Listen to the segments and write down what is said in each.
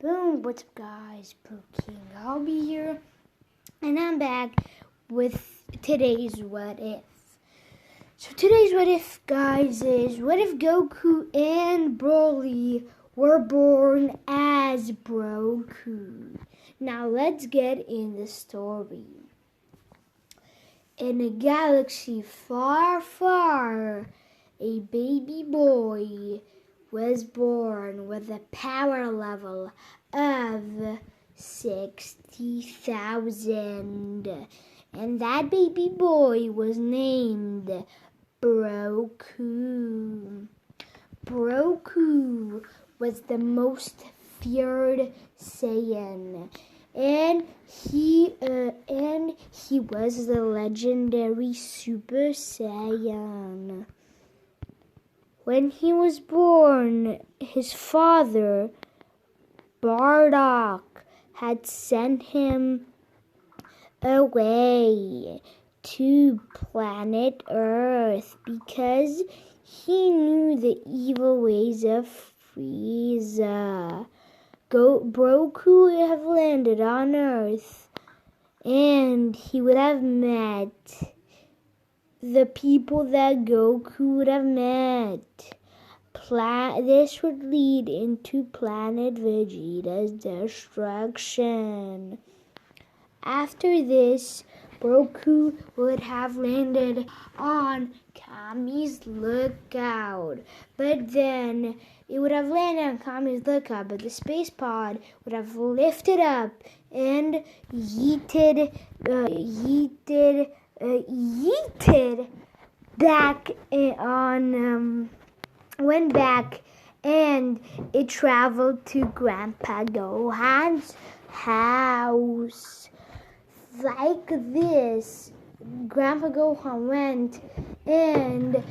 Boom, what's up guys, Broku. I'll be here, and I'm back with today's what if. So today's what if, guys, is what if Goku and Broly were born as Broku? Now let's get in the story. In a galaxy far, far, a baby boy was born with a power level of 60,000. And that baby boy was named Broku. Broku was the most feared Saiyan. And he was the legendary Super Saiyan. When he was born, his father, Bardock, had sent him away to planet Earth because he knew the evil ways of Frieza. Broku would have landed on Earth, and he would have met the people that Goku would have met. This would lead into Planet Vegeta's destruction. After this, Broku would have landed on Kami's Lookout. But then it would have landed on Kami's Lookout, but the space pod would have lifted up and yeeted back went back, and it traveled to Grandpa Gohan's house. Like this, Grandpa Gohan went, and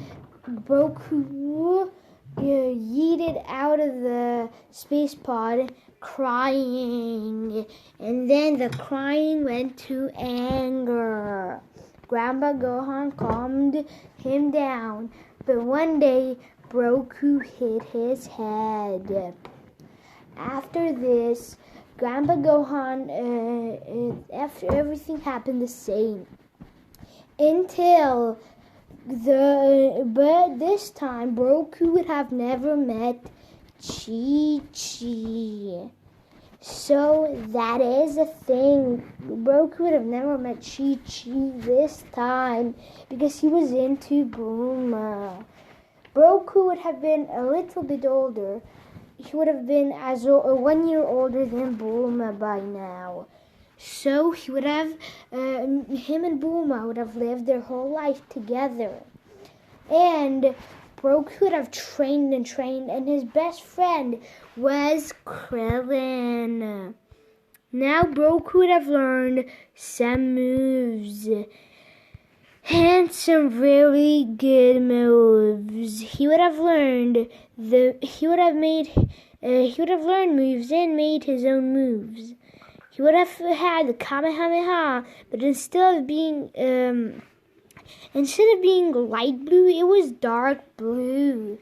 Broku yeeted out of the space pod crying, and then the crying went to anger. Grandpa Gohan calmed him down, but one day Broku hit his head. After this, Grandpa Gohan, after everything happened the same. But this time Broku would have never met Chi-Chi. So that is a thing. Broku would have never met Chi-Chi this time because he was into Bulma. Broku would have been a little bit older. He would have been 1 year older than Bulma by now. So he would have, him and Bulma would have lived their whole life together. And Broku would have trained, and his best friend was Krillin. Now Broku would have learned some moves, and some really good moves. He would have learned moves and made his own moves. He would have had the Kamehameha, but instead of being light blue, it was dark blue.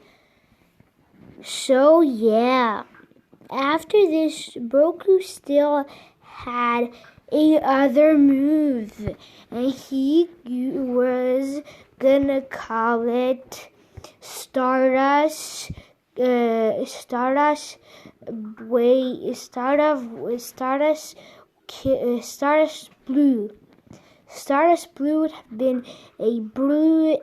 So yeah, after this, Broku still had a other move, and he was gonna call it Stardust Blue. Stardust Blue would have been a blue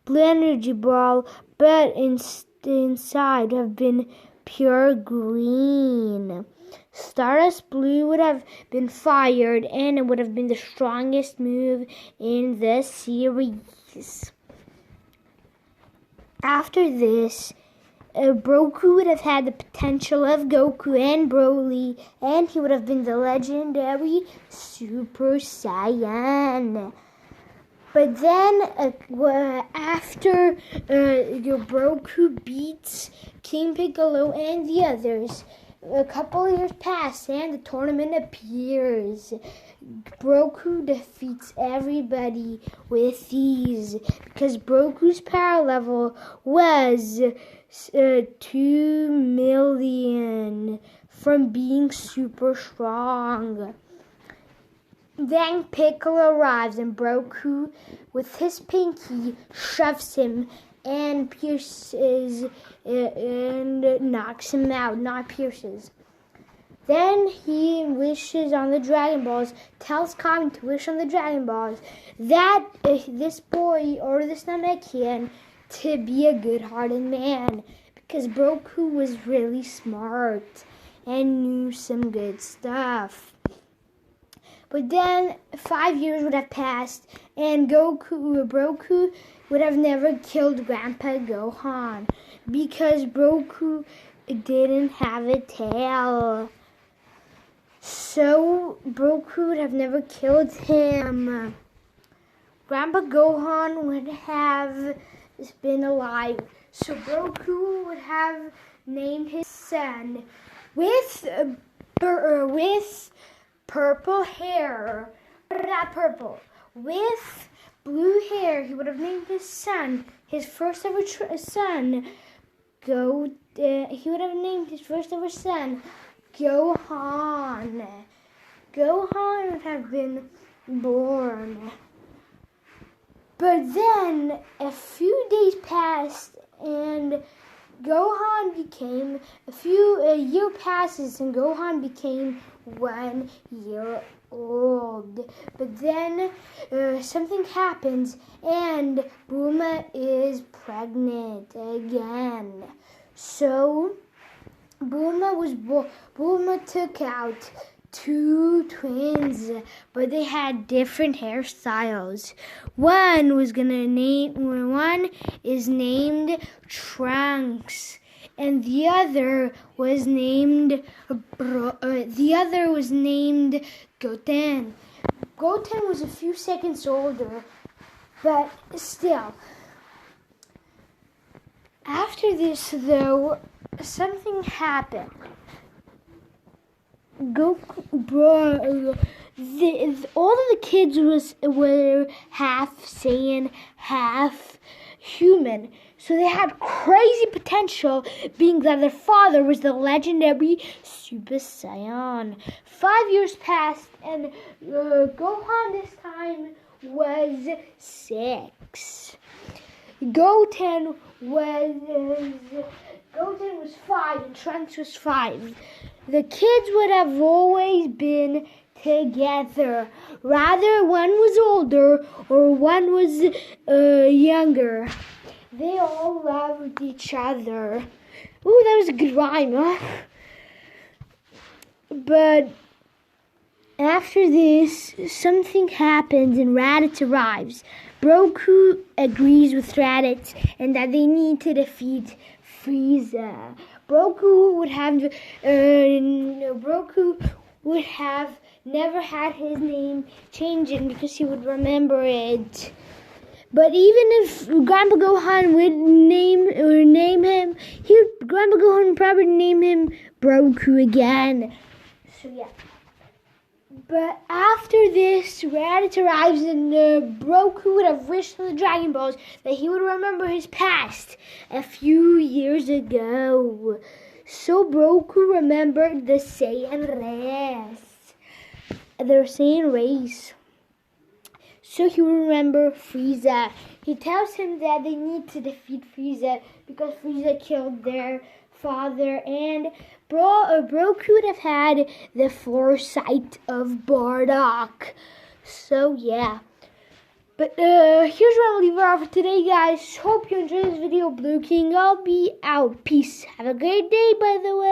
energy ball, but inside would have been pure green. Stardust Blue would have been fired, and it would have been the strongest move in the series. After this, Broku would have had the potential of Goku and Broly, and he would have been the legendary Super Saiyan. But then, after Broku beats King Piccolo and the others, a couple of years pass and the tournament appears. Broku defeats everybody with ease because Broku's power level was 2 million from being super strong. Then Piccolo arrives and Broku, with his pinky, shoves him and pierces and knocks him out, not pierces. Then he wishes on the Dragon Balls, tells Kami to wish on the Dragon Balls that this boy or this Namekian to be a good-hearted man, because Broku was really smart and knew some good stuff. But then 5 years would have passed, and Broku would have never killed Grandpa Gohan because Broku didn't have a tail. So Broku would have never killed him. Grandpa Gohan would have been alive. So Broku would have named his son with purple hair, not purple, with blue hair. He would have named his son, his first ever son, he would have named his first ever son Gohan. Gohan would have been born. But then a few days passed and Gohan became, a year passes and Gohan became 1 year old. But then something happens and Bulma is pregnant again. So Bulma took out 2 twins, but they had different hairstyles. One is named Trunks, and the other was named Goten. Goten was a few seconds older, but still. After this, though, something happened. All of the kids were half Saiyan, half human. So they had crazy potential, being that their father was the legendary Super Saiyan. 5 years passed, and Gohan this time was 6. Goten was 5 and Trunks was 5. The kids would have always been together. Rather, one was older or one was younger. They all loved each other. Ooh, that was a good rhyme, huh? But after this, something happens and Raditz arrives. Broku agrees with Raditz and that they need to defeat Frieza. Broku would have never had his name changed because he would remember it. But even if Grandpa Gohan would name him, Grandpa Gohan would probably name him Broku again. So yeah. But after this, Raditz arrives and Broku would have wished on the Dragon Balls that he would remember his past a few years ago. So Broku remembered the Saiyan race. So he will remember Frieza. He tells him that they need to defeat Frieza because Frieza killed their father, and Broku would have had the foresight of Bardock. So yeah. But here's where I'll leave it off for today, guys. Hope you enjoyed this video. Blue King, I'll be out. Peace. Have a great day, by the way.